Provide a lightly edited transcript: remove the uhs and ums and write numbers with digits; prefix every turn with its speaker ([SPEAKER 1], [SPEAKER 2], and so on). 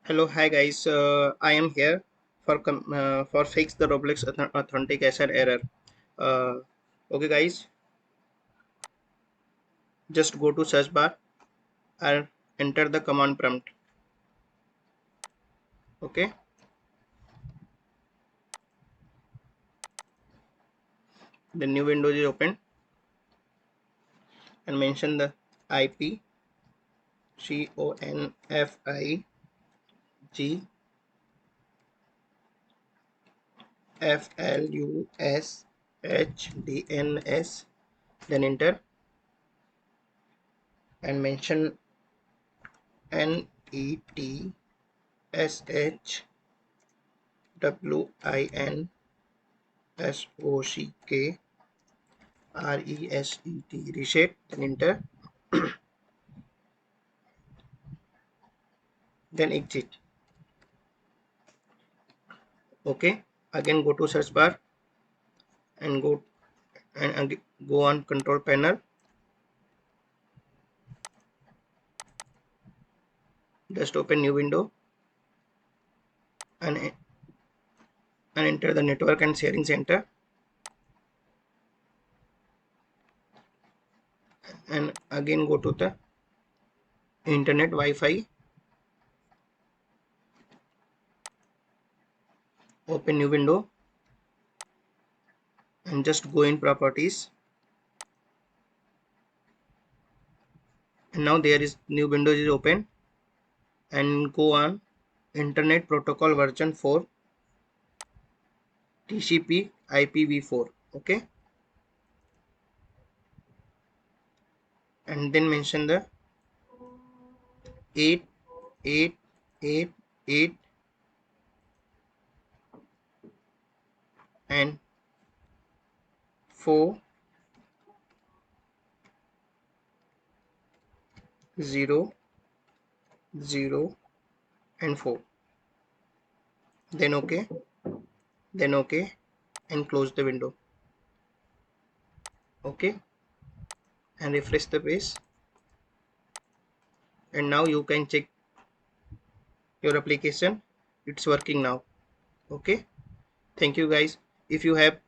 [SPEAKER 1] Hello, hi guys. I am here for fix the Roblox authentication error. Uh, okay, guys, just go to search bar and enter the command prompt. Okay, the new window is open and mention the IP CONFIGFLUSHDNS. Then enter and mention NETSHWINSOCK reset. Then enter. Then exit. Okay, again go to search bar and go on control panel. Just open new window and enter the network and sharing center, and again go to the internet Wi-Fi. Open new window and just go in properties, and now there is new window is open, and go on internet protocol version 4 TCP IPv4. Okay, and then mention the 8888 and 400 and 4. Then okay, and close the window. Okay, and refresh the page, and now you can check your application. It's working now. Okay, thank you guys. If you have